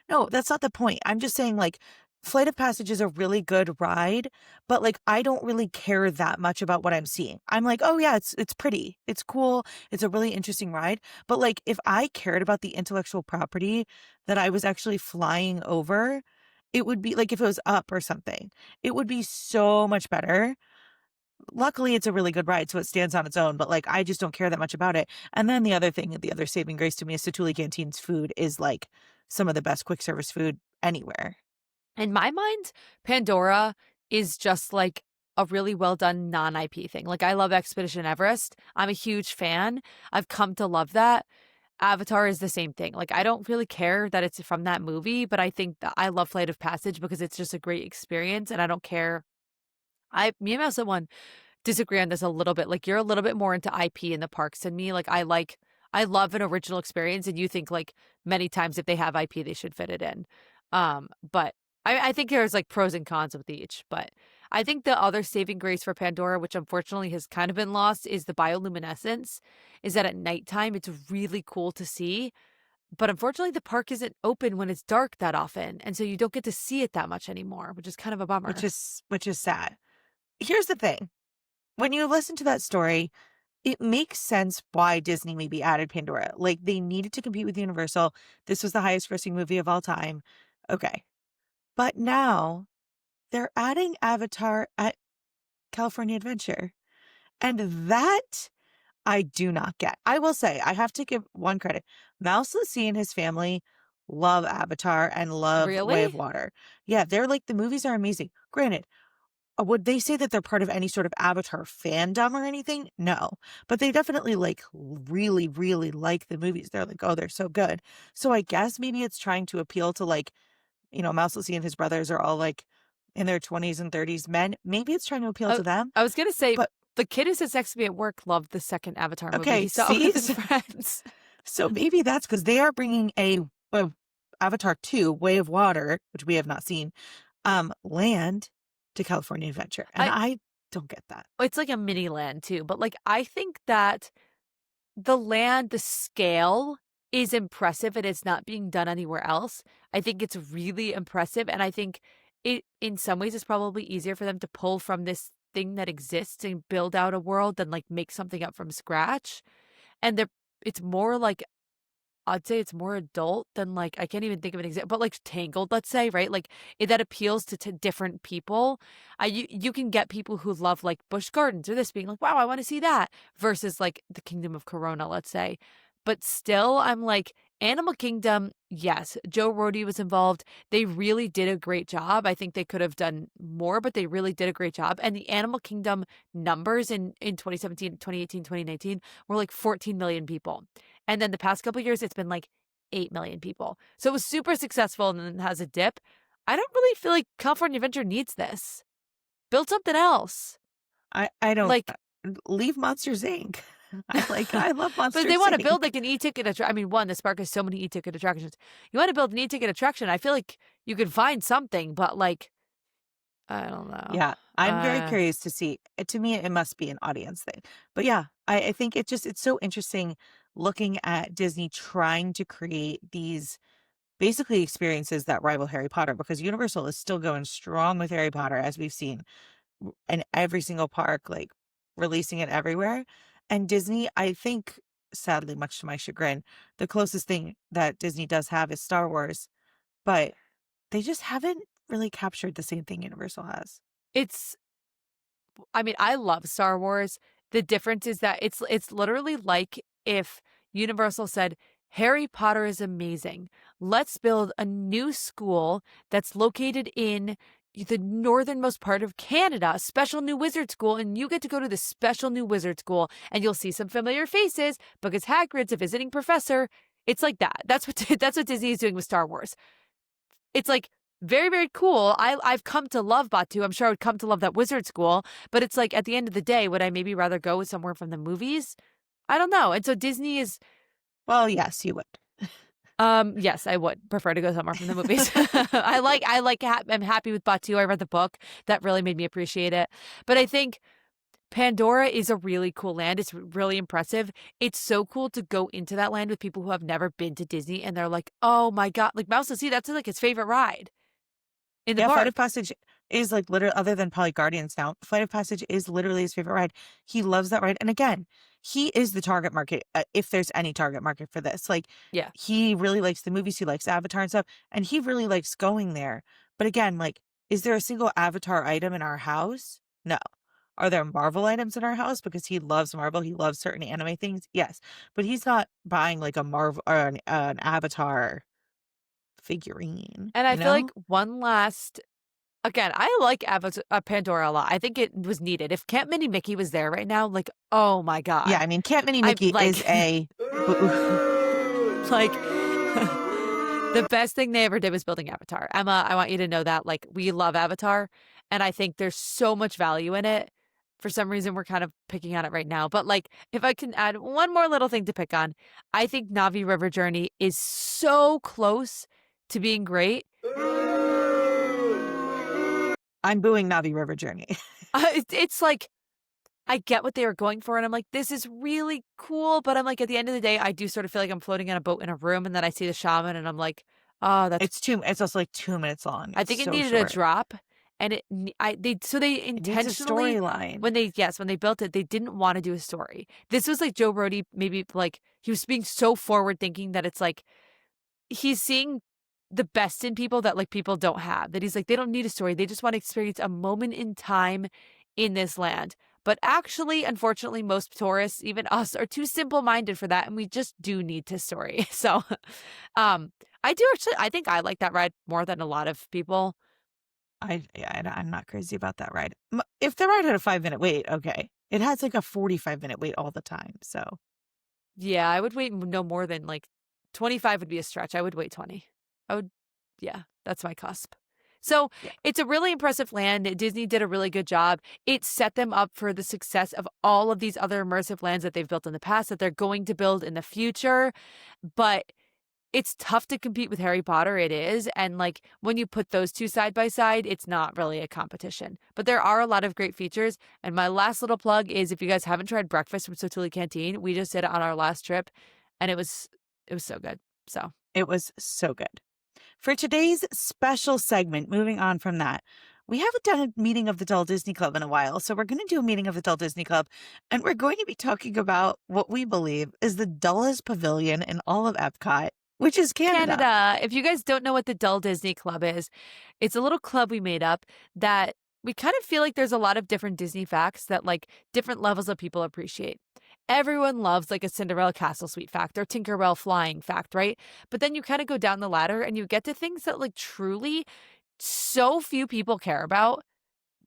Speaker 1: No, that's not the point. I'm just saying, like, Flight of Passage is a really good ride, but like I don't really care that much about what I'm seeing. I'm like, oh yeah, it's pretty, it's cool, it's a really interesting ride. But like, if I cared about the intellectual property that I was actually flying over, it would be like if it was up or something, it would be so much better. Luckily, it's a really good ride, so it stands on its own. But like, I just don't care that much about it. And then the other thing, the other saving grace to me is Satuli Canteen's food is like some of the best quick service food anywhere.
Speaker 2: In my mind, Pandora is just like a really well done non IP thing. Like, I love Expedition Everest. I'm a huge fan. I've come to love that. Avatar is the same thing. Like, I don't really care that it's from that movie, but I think that I love Flight of Passage because it's just a great experience, and I don't care. Me and my one disagree on this a little bit. Like, you're a little bit more into IP in the parks than me. I love an original experience, and you think like many times if they have IP, they should fit it in. But I think there's like pros and cons with each. But I think the other saving grace for Pandora, which unfortunately has kind of been lost, is the bioluminescence. Is that at nighttime it's really cool to see, but unfortunately the park isn't open when it's dark that often, and so you don't get to see it that much anymore, which is kind of a
Speaker 1: which
Speaker 2: bummer.
Speaker 1: is sad. Here's the thing. When you listen to that story, it makes sense why Disney maybe added Pandora. Like they needed to compete with Universal. This was the highest grossing movie of all time. Okay. But now they're adding Avatar at California Adventure. And that I do not get. I will say, I have to give one credit. Mouselets and his family love Avatar and love Way of
Speaker 2: Really?
Speaker 1: Water. Yeah, they're like, the movies are amazing. Granted, would they say that they're part of any sort of Avatar fandom or anything? No. But they definitely like really, really like the movies. They're like, oh, they're so good. So I guess maybe it's trying to appeal to like, Mouseless and his brothers are all like in their 20s and 30s men. Maybe it's trying to appeal
Speaker 2: Oh,
Speaker 1: to them.
Speaker 2: I was gonna say
Speaker 1: But
Speaker 2: the kid who sits next to me at work loved the second Avatar movie.
Speaker 1: okay,
Speaker 2: He saw it
Speaker 1: see?
Speaker 2: with his friends.
Speaker 1: So maybe that's because they are bringing a Avatar 2, Way of Water, which we have not seen, land to California Adventure. And
Speaker 2: I
Speaker 1: I don't get that.
Speaker 2: It's like a mini land too, but like I think that the scale is impressive and it's not being done anywhere else. I think it's really impressive, and I think it in some ways it's probably easier for them to pull from this thing that exists and build out a world than like make something up from scratch. And it's more like I'd say it's more adult than like I can't even think of an example, but like Tangled, let's say, right? Like that appeals to different people. You can get people who love like Busch Gardens or this being like, wow, I want to see that, versus like the Kingdom of Corona, let's say. But still, I'm like, Animal Kingdom, yes, Joe Rohde was involved. They really did a great job. I think they could have done more, but they really did a great job. And the Animal Kingdom numbers in 2017, 2018, 2019 were like 14 million people. And then the past couple of years, it's been like 8 million people. So it was super successful and then has a dip. I don't really feel like California Adventure needs this. Build something else.
Speaker 1: I don't
Speaker 2: Like,
Speaker 1: leave Monsters Inc. I love
Speaker 2: but
Speaker 1: Monsters
Speaker 2: they want to build
Speaker 1: Inc.
Speaker 2: like an e-ticket attraction. I mean, one, this park has so many e-ticket attractions. You want to build an e-ticket attraction. I feel like you could find something, but like, I don't know.
Speaker 1: Yeah, I'm very curious to see. To me, it must be an audience thing. But yeah, I think it's so interesting looking at Disney trying to create these basically experiences that rival Harry Potter because Universal is still going strong with Harry Potter, as we've seen in every single park, like releasing it everywhere. And Disney, I think, sadly, much to my chagrin, the closest thing that Disney does have is Star Wars, but they just haven't really captured the same thing Universal has.
Speaker 2: It's, I mean, I love Star Wars. The difference is that it's literally like if Universal said, Harry Potter is amazing. Let's build a new school that's located in the northernmost part of Canada, a special new wizard school, and you get to go to the special new wizard school and you'll see some familiar faces because Hagrid's a visiting professor. It's like that. That's what that's what Disney is doing with Star Wars. It's like very, very cool. I've come to love Batu. I'm sure I would come to love that wizard school, but it's like at the end of the day, would I maybe rather go with somewhere from the movies? I don't know. And so Disney is,
Speaker 1: Well, yes, you would.
Speaker 2: yes, I would prefer to go somewhere from the movies. I'm happy with Batu. I read the book. That really made me appreciate it. But I think Pandora is a really cool land. It's really impressive. It's so cool to go into that land with people who have never been to Disney and they're like, oh my God, like Mouse, see, that's like his favorite ride in the
Speaker 1: Yeah, Flight
Speaker 2: park.
Speaker 1: of Passage is like literally, other than probably Guardians now, Flight of Passage is literally his favorite ride. He loves that ride. And again, he is the target market, if there's any target market for this. Like,
Speaker 2: Yeah.
Speaker 1: he really likes the movies, he likes Avatar and stuff, and he really likes going there. But again, like, is there a single Avatar item in our house? No. Are there Marvel items in our house? Because he loves Marvel, he loves certain anime things. Yes. But he's not buying like a Marvel or an Avatar figurine,
Speaker 2: And I
Speaker 1: you
Speaker 2: feel like
Speaker 1: know?
Speaker 2: one last, again, I like Pandora a lot. I think it was needed. If Camp Mini Mickey was there right now, like, oh my
Speaker 1: Yeah,
Speaker 2: God.
Speaker 1: I mean, Camp Mini
Speaker 2: I'm
Speaker 1: Mickey
Speaker 2: like,
Speaker 1: is a
Speaker 2: like, the best thing they ever did was building Avatar. Emma, I want you to know that, like, we love Avatar, and I think there's so much value in it. For some reason, we're kind of picking on it right now. But, like, if I can add one more little thing to pick on, I think Navi River Journey is so close to being great.
Speaker 1: I'm booing Navi River Journey.
Speaker 2: It's like, I get what they were going for, and I'm like, this is really cool. But I'm like, at the end of the day, I do sort of feel like I'm floating on a boat in a room, and then I see the shaman, and I'm like, oh, that's.
Speaker 1: It's also like 2 minutes long.
Speaker 2: I
Speaker 1: It's
Speaker 2: think it
Speaker 1: so
Speaker 2: needed a
Speaker 1: short.
Speaker 2: drop, and they
Speaker 1: It needs a
Speaker 2: intentionally
Speaker 1: storyline.
Speaker 2: when they built it, they didn't want to do a story. This was like Joe Brody, maybe like he was being so forward thinking that it's like he's seeing the best in people that like people don't have. That he's like, they don't need a story. They just want to experience a moment in time in this land. But actually, unfortunately, most tourists, even us, are too simple-minded for that, and we just do need to story. So, I do actually. I think I like that ride more than a lot of people.
Speaker 1: I'm not crazy about that ride. If the ride had a 5-minute wait, okay. It has like a 45-minute wait all the time. So
Speaker 2: Yeah, I would wait no more than like 25 would be a stretch. I would wait 20. I would, yeah, that's my cusp. So
Speaker 1: yeah,
Speaker 2: it's a really impressive land. Disney did a really good job. It set them up for the success of all of these other immersive lands that they've built in the past, that they're going to build in the future. But it's tough to compete with Harry Potter. It is. And like when you put those two side by side, it's not really a competition. But there are a lot of great features. And my last little plug is if you guys haven't tried breakfast from Sotuli Canteen, we just did it on our last trip and it was so good. So
Speaker 1: it was so good. For today's special segment, moving on from that, we haven't done a meeting of the Dull Disney Club in a while. So we're going to do a meeting of the Dull Disney Club. And we're going to be talking about what we believe is the dullest pavilion in all of Epcot, which is Canada.
Speaker 2: If you guys don't know what the Dull Disney Club is, it's a little club we made up that we kind of feel like there's a lot of different Disney facts that like different levels of people appreciate. everyone loves like a Cinderella Castle Suite fact or Tinkerbell flying fact, right? But then you kind of go down the ladder and you get to things that like truly so few people care about,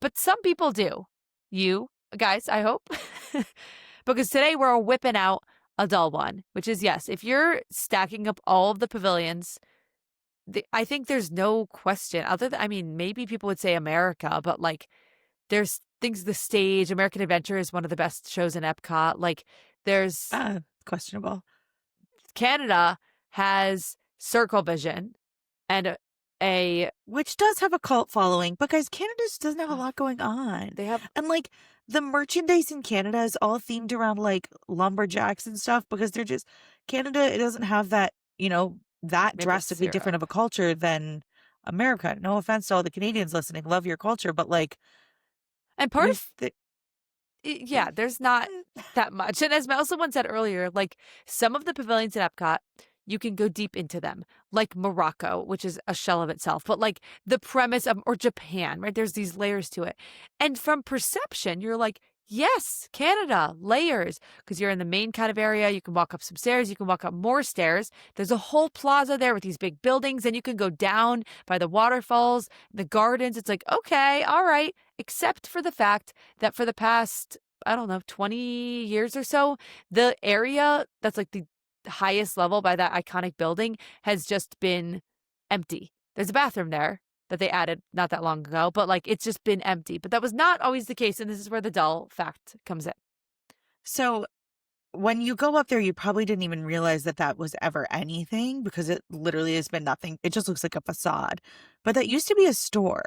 Speaker 2: but some people do. You guys, I hope. Because today we're whipping out a dull one, which is yes, if you're stacking up all of the pavilions, I think there's no question other than, I mean, maybe people would say America, but like there's things, the stage, American Adventure is one of the best shows in Epcot. Like there's
Speaker 1: Questionable.
Speaker 2: Canada has Circle Vision and
Speaker 1: Which does have a cult following, but guys, Canada just doesn't have a lot going on.
Speaker 2: they have
Speaker 1: And like the merchandise in Canada is all themed around like lumberjacks and stuff because they're just Canada, it doesn't have that, that
Speaker 2: maple
Speaker 1: drastically different
Speaker 2: syrup.
Speaker 1: of a culture than America. No offense to all the Canadians listening, love your culture, but like
Speaker 2: And part of
Speaker 1: the,
Speaker 2: yeah, there's not that much. And as Mouselets said earlier, like some of the pavilions at Epcot, you can go deep into them, like Morocco, which is a shell of itself, but like the premise of, or Japan, right? There's these layers to it. And from perception, you're like, yes, Canada, layers, because you're in the main kind of area. You can walk up some stairs, you can walk up more stairs. There's a whole plaza there with these big buildings, and you can go down by the waterfalls, the gardens. It's like, okay, all right, except for the fact that for the past, I don't know, 20 years or so, the area that's like the highest level by that iconic building has just been empty. There's a bathroom there that they added not that long ago, but like it's just been empty. But that was not always the case. And this is where the dull fact comes in.
Speaker 1: so when you go up there, you probably didn't even realize that that was ever anything because it literally has been nothing. It just looks like a facade. But that used to be a store.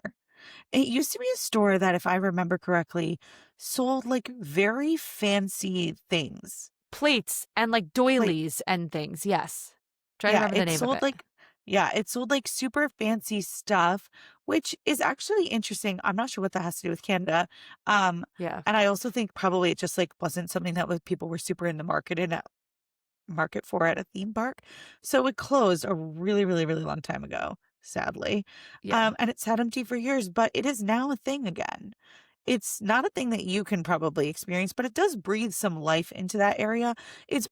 Speaker 1: It used to be a store that, if I remember correctly, sold like very fancy things.
Speaker 2: Plates and like
Speaker 1: Like,
Speaker 2: doilies and things. Yes. Try to
Speaker 1: yeah,
Speaker 2: remember the name of it.
Speaker 1: it sold like super fancy stuff, which is actually interesting. I'm not sure what that has to do with Canada.
Speaker 2: Yeah.
Speaker 1: And I also think probably it just like wasn't something that people were super in the market for at a theme park. So it closed a really, really, really long time ago, sadly.
Speaker 2: Yeah.
Speaker 1: And it sat empty for years, but it is now a thing again. It's not a thing that you can probably experience, but it does breathe some life into that area.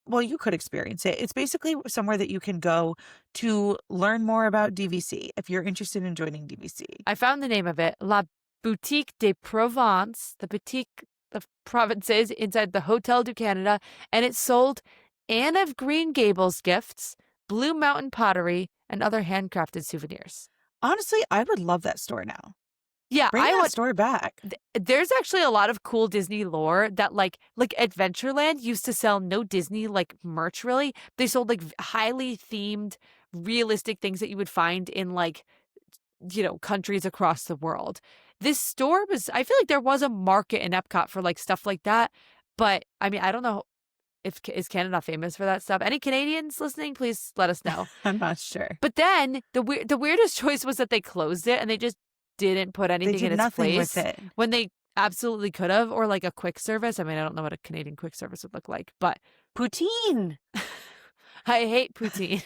Speaker 1: Well, you could experience it. It's basically somewhere that you can go to learn more about DVC if you're interested in joining DVC.
Speaker 2: I found the name of it. La Boutique de Provence, the boutique of provinces inside the Hotel du Canada. And it sold Anne of Green Gables gifts, Blue Mountain pottery, and other handcrafted souvenirs.
Speaker 1: Honestly, I would love that store now.
Speaker 2: Yeah,
Speaker 1: Bring
Speaker 2: I
Speaker 1: that
Speaker 2: would.
Speaker 1: store back.
Speaker 2: There's actually a lot of cool Disney lore that like Adventureland used to sell no Disney like merch really. They sold like highly themed, realistic things that you would find in like, countries across the world. This store was, I feel like there was a market in Epcot for like stuff like that. But I mean, I don't know if is Canada famous for that stuff. Any Canadians listening, please let us know.
Speaker 1: I'm not sure.
Speaker 2: But then the weirdest choice was that they closed it and they just didn't put
Speaker 1: They
Speaker 2: anything
Speaker 1: did
Speaker 2: in its
Speaker 1: nothing
Speaker 2: place
Speaker 1: with it.
Speaker 2: when they absolutely could have, or like a quick service. I mean, I don't know what a Canadian quick service would look like, but
Speaker 1: Poutine.
Speaker 2: I hate poutine.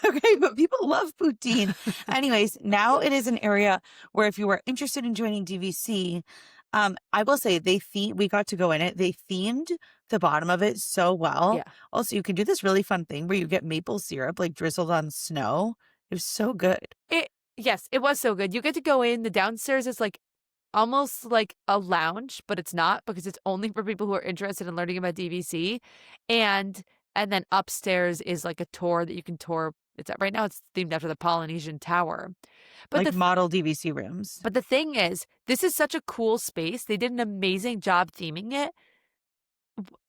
Speaker 1: Okay, but people love poutine. Anyways, now it is an area where if you are interested in joining DVC, I will say we got to go in it. They themed the bottom of it so well.
Speaker 2: Yeah.
Speaker 1: Also, you can do this really fun thing where you get maple syrup like drizzled on snow. It was so good.
Speaker 2: Yes, it was so good. You get to go in. The downstairs is like almost like a lounge, but it's not because it's only for people who are interested in learning about DVC. And then upstairs is like a tour that you can tour. Right now it's themed after the Polynesian Tower. But
Speaker 1: Like model DVC rooms.
Speaker 2: but the thing is, this is such a cool space. They did an amazing job theming it.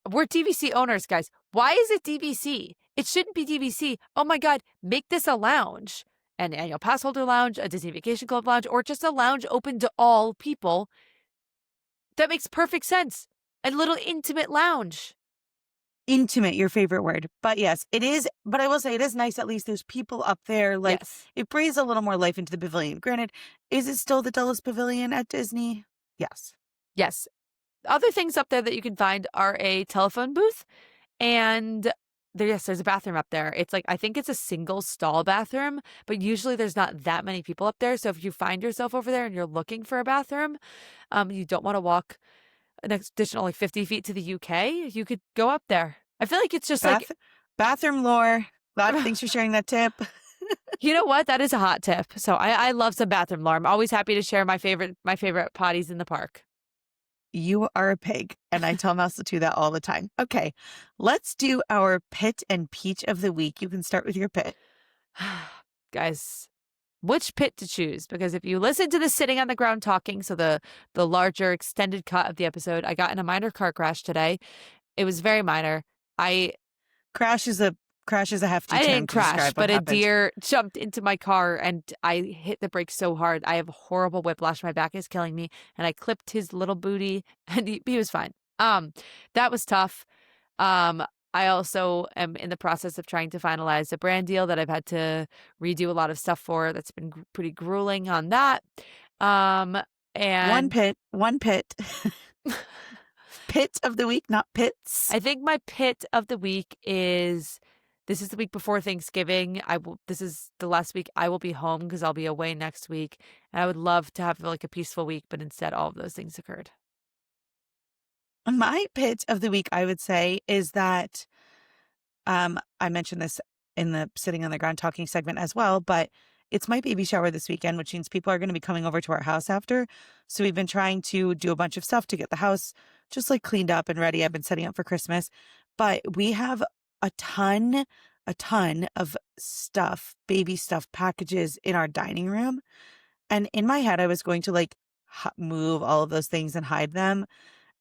Speaker 2: We're DVC owners, guys. Why is it DVC? It shouldn't be DVC. Oh my God, make this a lounge, an annual pass holder lounge, a Disney Vacation Club lounge, or just a lounge open to all people. That makes perfect sense. A little intimate lounge.
Speaker 1: Intimate, your favorite word. But yes, it is. But I will say it is nice. At least there's people up there. Like
Speaker 2: Yes.
Speaker 1: it breathes a little more life into the pavilion. Granted, is it still the dullest pavilion at Disney? Yes.
Speaker 2: Yes. Other things up there that you can find are a telephone booth and there's a bathroom up there. It's like, I think it's a single stall bathroom, but usually there's not that many people up there. So if you find yourself over there and you're looking for a bathroom, you don't want to walk an additional like 50 feet to the UK, you could go up there. I feel like it's just
Speaker 1: Bathroom lore. Thanks for sharing that tip.
Speaker 2: You know what? That is a hot tip. So I love some bathroom lore. I'm always happy to share my favorite potties in the park.
Speaker 1: You are a pig, and I tell Mouse to that all the time. Okay, let's do our pit and peach of the week. You can start with your pit.
Speaker 2: Guys, which pit to choose? Because if you listen to the sitting on the ground talking, so the larger extended cut of the episode, I got in a minor car crash today. It was very minor.
Speaker 1: Crash is a hefty
Speaker 2: I
Speaker 1: term
Speaker 2: didn't
Speaker 1: to describe
Speaker 2: crash,
Speaker 1: what
Speaker 2: but
Speaker 1: happened.
Speaker 2: a deer jumped into my car and I hit the brakes so hard. I have horrible whiplash. My back is killing me. And I clipped his little booty and he was fine. That was tough. I also am in the process of trying to finalize a brand deal that I've had to redo a lot of stuff for. That's been pretty grueling on that. And
Speaker 1: one pit. Pit of the week, not pits.
Speaker 2: I think my pit of the week is this is the week before Thanksgiving. This is the last week I will be home because I'll be away next week. And I would love to have like a peaceful week, but instead all of those things occurred.
Speaker 1: My pit of the week, I would say, is that I mentioned this in the sitting on the ground talking segment as well, but it's my baby shower this weekend, which means people are going to be coming over to our house after. So we've been trying to do a bunch of stuff to get the house just like cleaned up and ready. I've been setting up for Christmas, but we have a ton of stuff, baby stuff packages in our dining room. And in my head, I was going to like move all of those things and hide them.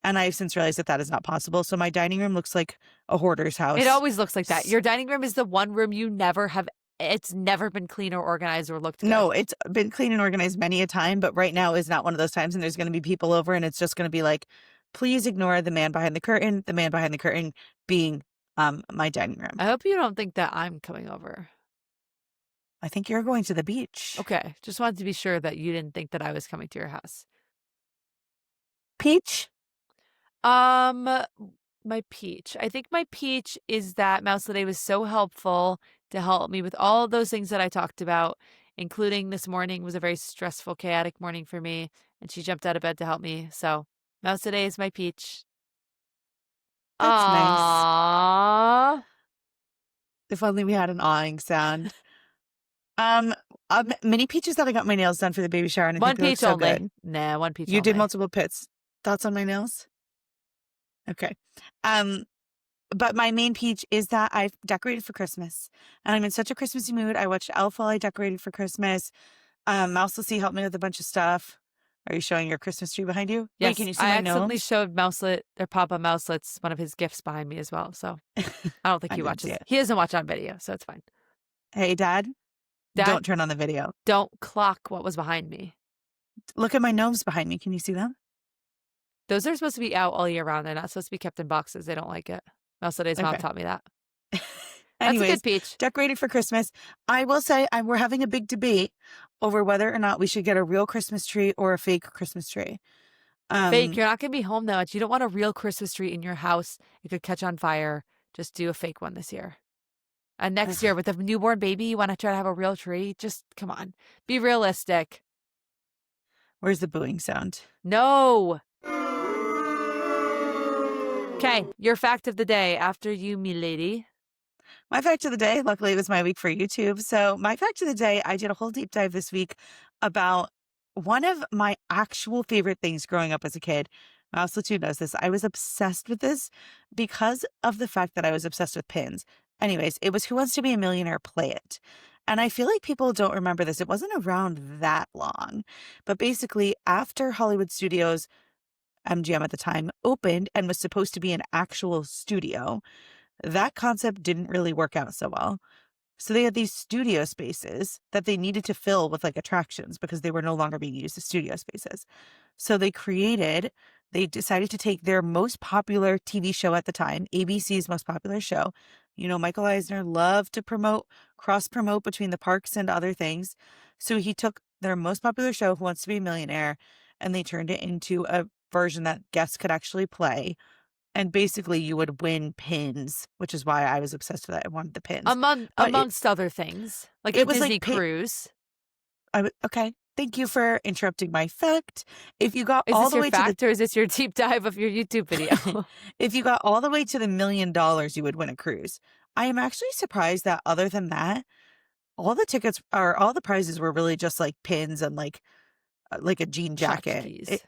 Speaker 1: And I've since realized that is not possible. So my dining room looks like a hoarder's house.
Speaker 2: It always looks like that. Your dining room is the one room you never have. It's never been clean or organized or looked good.
Speaker 1: No, it's been clean and organized many a time, but right now is not one of those times. And there's going to be people over and it's just going to be like, please ignore the man behind the curtain being my dining room.
Speaker 2: I hope you don't think that I'm coming over.
Speaker 1: I think you're going to the beach.
Speaker 2: Okay. Just wanted to be sure that you didn't think that I was coming to your house.
Speaker 1: Peach?
Speaker 2: My peach. I think my peach is that Mouselet was so helpful to help me with all of those things that I talked about, including this morning was a very stressful, chaotic morning for me, and she jumped out of bed to help me. So Mouselet is my peach.
Speaker 1: That's
Speaker 2: Aww.
Speaker 1: nice. If only we had an awing sound. Mini peaches that I got my nails done for the baby shower, and I
Speaker 2: one
Speaker 1: think
Speaker 2: peach
Speaker 1: so
Speaker 2: only.
Speaker 1: good.
Speaker 2: Nah, one peach.
Speaker 1: You
Speaker 2: only.
Speaker 1: did multiple pits. Thoughts on my nails? Okay. But my main peach is that I've decorated for Christmas, and I'm in such a Christmassy mood. I watched Elf while I decorated for Christmas. Mouselets helped me with a bunch of stuff. Are you showing your Christmas tree behind you?
Speaker 2: Yes,
Speaker 1: Wait, can you see
Speaker 2: I
Speaker 1: my
Speaker 2: accidentally
Speaker 1: gnomes?
Speaker 2: showed Mouselet, their Papa Mouselets, one of his gifts behind me as well. So I don't think
Speaker 1: I
Speaker 2: he
Speaker 1: didn't
Speaker 2: watches.
Speaker 1: see it.
Speaker 2: He doesn't watch on video, so it's fine.
Speaker 1: Hey, Dad, don't turn on the video.
Speaker 2: Don't clock what was behind me.
Speaker 1: Look at my gnomes behind me. Can you see them?
Speaker 2: Those are supposed to be out all year round. They're not supposed to be kept in boxes. They don't like it. Mouselet's mom taught me that. That's
Speaker 1: Anyways,
Speaker 2: a good peach.
Speaker 1: Decorated for Christmas. I will say we're having a big debate over whether or not we should get a real Christmas tree or a fake Christmas tree.
Speaker 2: Fake. You're not going to be home that much. You don't want a real Christmas tree in your house. It could catch on fire. Just do a fake one this year. And next year with a newborn baby, you want to try to have a real tree? Just come on. Be realistic.
Speaker 1: Where's the booing sound?
Speaker 2: No. Okay, your fact of the day after you, me lady.
Speaker 1: My fact of the day, luckily it was my week for YouTube. So my fact of the day, I did a whole deep dive this week about one of my actual favorite things growing up as a kid. Mouselets knows this. I was obsessed with this because of the fact that I was obsessed with pins. Anyways, it was Who Wants to Be a Millionaire? Play It. And I feel like people don't remember this. It wasn't around that long. But basically, after Hollywood Studios, MGM at the time, opened and was supposed to be an actual studio, that concept didn't really work out so well. So they had these studio spaces that they needed to fill with like attractions because they were no longer being used as studio spaces. So they decided to take their most popular TV show at the time, ABC's most popular show. You know, Michael Eisner loved to cross-promote between the parks and other things. So he took their most popular show, Who Wants to Be a Millionaire, and they turned it into a version that guests could actually play. And basically you would win pins, which is why I was obsessed with it. I wanted the pins.
Speaker 2: Amongst other things. Like
Speaker 1: it
Speaker 2: a
Speaker 1: was
Speaker 2: Disney
Speaker 1: like
Speaker 2: cruise.
Speaker 1: Okay. Thank you for interrupting my fact. If you got
Speaker 2: Is
Speaker 1: all
Speaker 2: this
Speaker 1: the
Speaker 2: your
Speaker 1: way to the
Speaker 2: fact or is this your deep dive of your YouTube video?
Speaker 1: if you got all the way to the $1 million, you would win a cruise. I am actually surprised that other than that, all the tickets or all the prizes were really just like pins and like a jean jacket.
Speaker 2: Tchotchkes.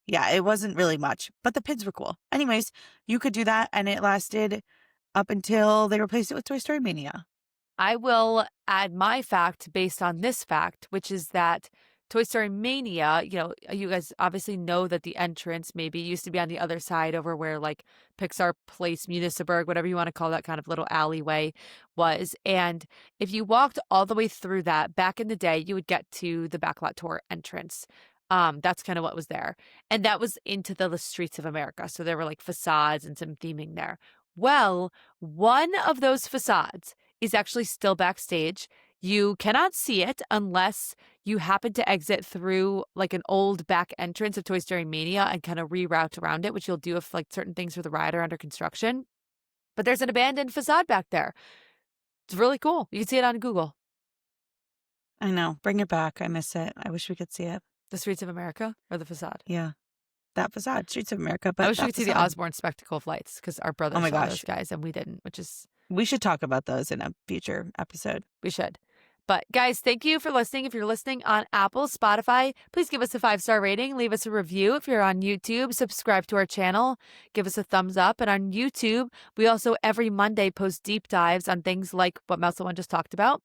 Speaker 1: Yeah, it wasn't really much, but the pins were cool. Anyways, you could do that, and it lasted up until they replaced it with Toy Story Mania.
Speaker 2: I will add my fact based on this fact, which is that Toy Story Mania, you guys obviously know that the entrance maybe used to be on the other side over where like Pixar Place, Municeburg, whatever you want to call that kind of little alleyway was. And if you walked all the way through that back in the day, you would get to the Backlot Tour entrance. That's kind of what was there. And that was into the streets of America. So there were like facades and some theming there. Well, one of those facades is actually still backstage. You cannot see it unless you happen to exit through like an old back entrance of Toy Story Mania and kind of reroute around it, which you'll do if like certain things for the ride are under construction. But there's an abandoned facade back there. It's really cool. You can see it on Google.
Speaker 1: I know. Bring it back. I miss it. I wish we could see it.
Speaker 2: The Streets of America or the facade?
Speaker 1: Yeah. That facade, Streets of America, but
Speaker 2: I wish we
Speaker 1: that
Speaker 2: could see the
Speaker 1: facade.
Speaker 2: Osborne Spectacle of Lights because our brother
Speaker 1: Oh my
Speaker 2: saw those
Speaker 1: gosh.
Speaker 2: guys and we didn't, which is
Speaker 1: We should talk about those in a future episode.
Speaker 2: we should. But guys, thank you for listening. If you're listening on Apple, Spotify, please give us a 5-star rating. Leave us a review. If you're on YouTube, subscribe to our channel. Give us a thumbs up. And on YouTube, we also every Monday post deep dives on things like what Mousel One just talked about.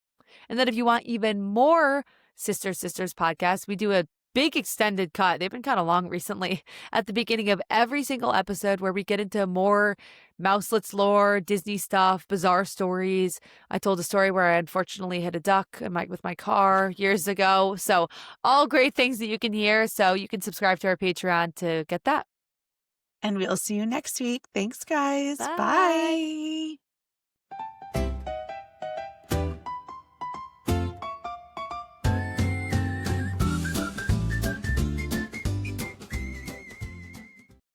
Speaker 2: And then if you want even more Sisters podcasts, we do a big extended cut. They've been kind of long recently at the beginning of every single episode where we get into more Mouselets lore, Disney stuff, bizarre stories. I told a story where I unfortunately hit a duck with my car years ago. So all great things that you can hear. So you can subscribe to our Patreon to get that.
Speaker 1: And we'll see you next week. Thanks, guys.
Speaker 2: Bye.
Speaker 1: Bye.